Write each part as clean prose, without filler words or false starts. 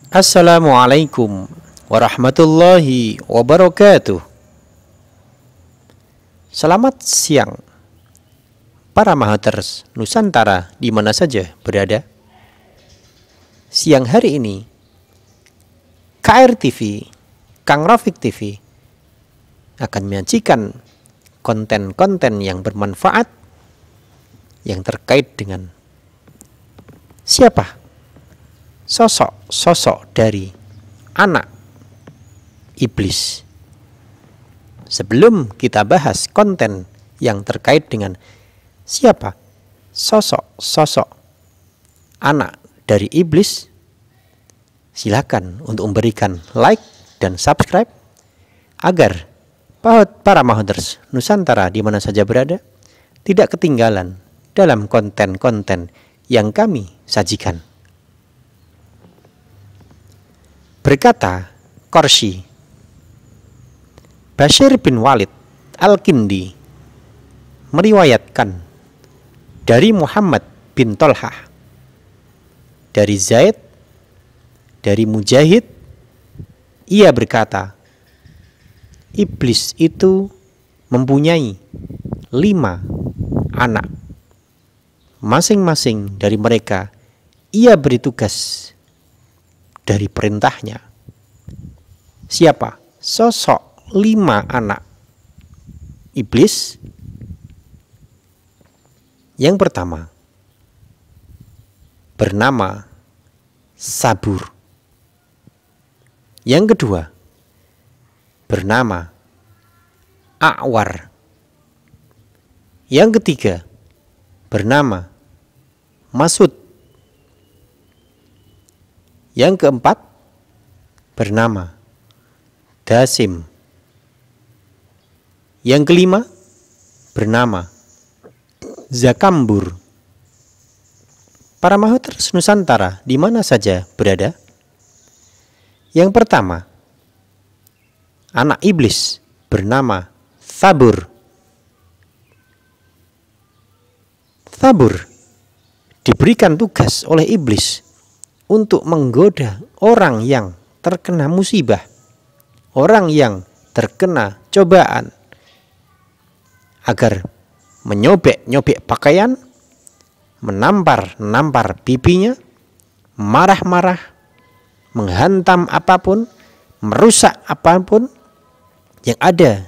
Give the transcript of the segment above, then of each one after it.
Assalamualaikum warahmatullahi wabarakatuh. Selamat siang para Mahaters Nusantara di mana saja berada. Siang hari ini KR TV, Kang Rafiq TV akan menyajikan konten-konten yang bermanfaat yang terkait dengan siapa sosok dari anak iblis. Sebelum kita bahas konten yang terkait dengan siapa sosok anak dari iblis, silakan untuk memberikan like dan subscribe agar para Mahaters Nusantara di mana saja berada tidak ketinggalan dalam konten-konten yang kami sajikan. Berkata Korsi, Bashir bin Walid Al-Kindi meriwayatkan dari Muhammad bin Tolhah, dari Zaid, dari Mujahid, ia berkata, iblis itu mempunyai 5 anak. Masing-masing dari mereka ia beri tugas dari perintahnya. Siapa sosok 5 anak iblis? Yang pertama bernama Sabur. Yang kedua bernama A'war. Yang ketiga bernama Masud. Yang keempat bernama Dasim. Yang kelima bernama Zakambur. Para Mahaters Nusantara di mana saja berada. Yang pertama, anak iblis bernama Thabur. Thabur diberikan tugas oleh iblis untuk menggoda orang yang terkena musibah, orang yang terkena cobaan, agar menyobek-nyobek pakaian, menampar-nampar pipinya, marah-marah, menghantam apapun, merusak apapun yang ada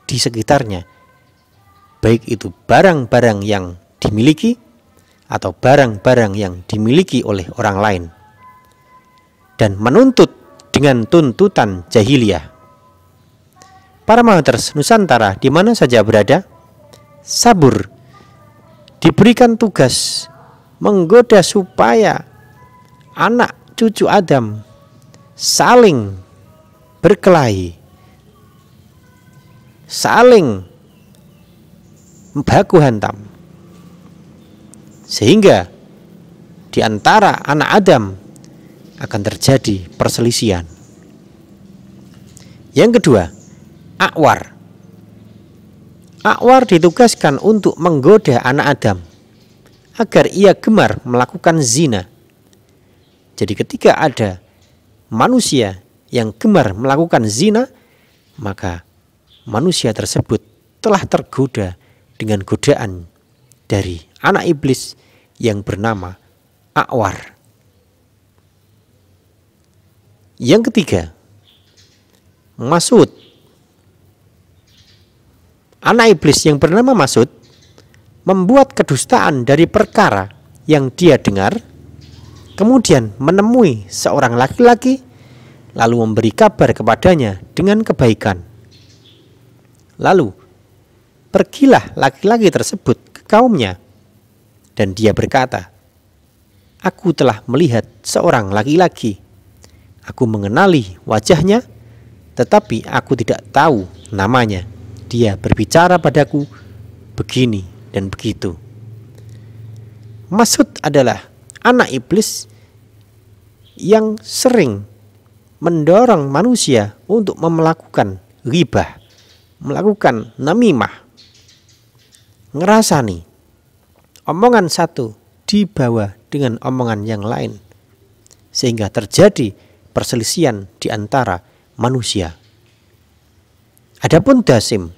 di sekitarnya, baik itu barang-barang yang dimiliki atau barang-barang yang dimiliki oleh orang lain, dan menuntut dengan tuntutan jahiliyah. Para Mahaters Nusantara di mana saja berada, Sabur diberikan tugas menggoda supaya anak cucu Adam saling berkelahi, saling baku hantam, sehingga di antara anak Adam akan terjadi perselisihan. Yang kedua, A'war. A'war ditugaskan untuk menggoda anak Adam agar ia gemar melakukan zina. Jadi ketika ada manusia yang gemar melakukan zina, maka manusia tersebut telah tergoda dengan godaan dari anak iblis yang bernama A'war. Yang ketiga, Masud. Anak iblis yang bernama Masud membuat kedustaan dari perkara yang dia dengar, kemudian menemui seorang laki-laki, lalu memberi kabar kepadanya dengan kebaikan. Lalu pergilah laki-laki tersebut ke kaumnya, dan dia berkata, aku telah melihat seorang laki-laki. Aku mengenali wajahnya, tetapi aku tidak tahu namanya. Dia berbicara padaku begini dan begitu. Masud adalah anak iblis yang sering mendorong manusia untuk melakukan ghibah, melakukan namimah, ngerasani omongan satu dibawa dengan omongan yang lain, sehingga terjadi perselisihan di antara manusia. Adapun Dasim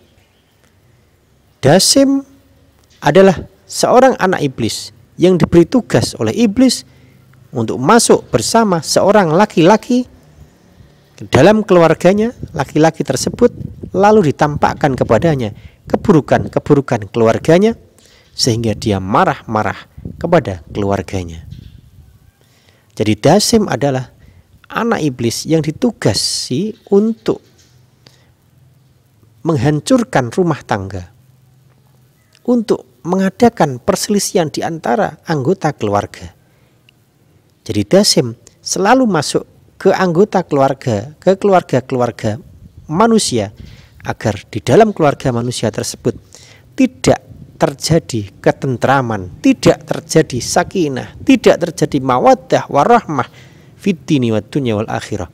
adalah seorang anak iblis yang diberi tugas oleh iblis untuk masuk bersama seorang laki-laki ke dalam keluarganya. Laki-laki tersebut lalu ditampakkan kepadanya keburukan-keburukan keluarganya, sehingga dia marah-marah kepada keluarganya. Jadi Dasim adalah anak iblis yang ditugasi untuk menghancurkan rumah tangga, untuk mengadakan perselisihan di antara anggota keluarga. Jadi Dasim selalu masuk ke anggota keluarga, ke keluarga-keluarga manusia, agar di dalam keluarga manusia tersebut tidak terjadi ketentraman, tidak terjadi sakinah, tidak terjadi mawaddah warahmah fid dini wad dunya wal akhirah.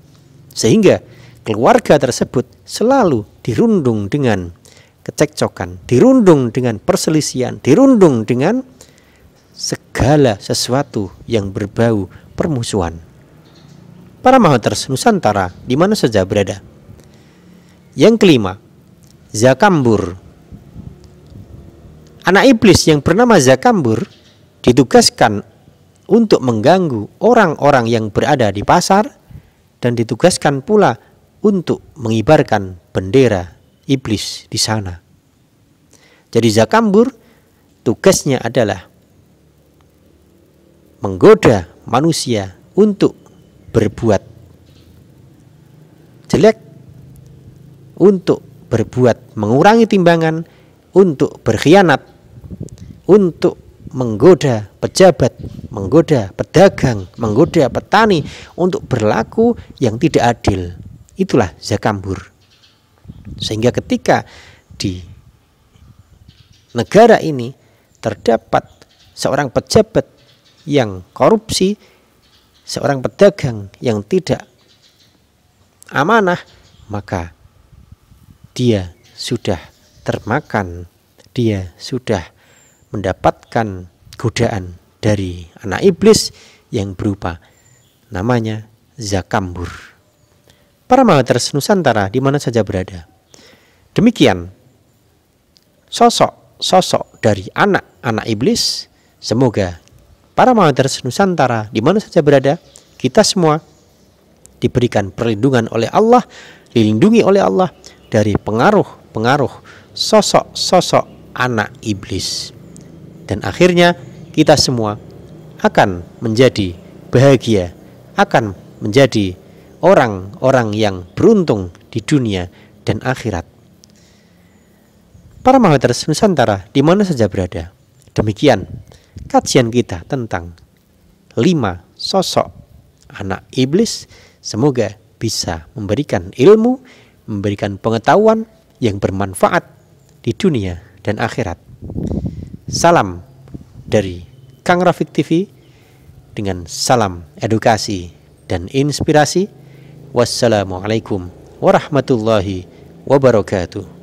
Sehingga keluarga tersebut selalu dirundung dengan kecekcokan, dirundung dengan perselisihan, dirundung dengan segala sesuatu yang berbau permusuhan. Para mahoters Nusantara di mana saja berada. Yang kelima, Zakambur. Anak iblis yang bernama Zakambur ditugaskan untuk mengganggu orang-orang yang berada di pasar, dan ditugaskan pula untuk mengibarkan bendera iblis di sana. Jadi Zakambur tugasnya adalah menggoda manusia untuk berbuat jelek, untuk berbuat mengurangi timbangan, untuk berkhianat, untuk menggoda pejabat, menggoda pedagang, menggoda petani untuk berlaku yang tidak adil. Itulah Zakambur. Sehingga ketika di negara ini terdapat seorang pejabat yang korupsi, seorang pedagang yang tidak amanah, maka dia sudah termakan, dia sudah mendapatkan godaan dari anak iblis yang berupa namanya Zakambur. Para mahoters Nusantara di mana saja berada, demikian sosok dari anak-anak iblis. Semoga para mahoters Nusantara di mana saja berada, kita semua diberikan perlindungan oleh Allah, dilindungi oleh Allah dari pengaruh-pengaruh sosok-sosok anak iblis. Dan akhirnya kita semua akan menjadi bahagia, akan menjadi orang-orang yang beruntung di dunia dan akhirat. Para mahoters Nusantara di mana saja berada, demikian kajian kita tentang 5 sosok anak iblis. Semoga bisa memberikan ilmu, memberikan pengetahuan yang bermanfaat di dunia dan akhirat. Salam dari Kang Rafiq TV dengan salam edukasi dan inspirasi. Wassalamualaikum warahmatullahi wabarakatuh.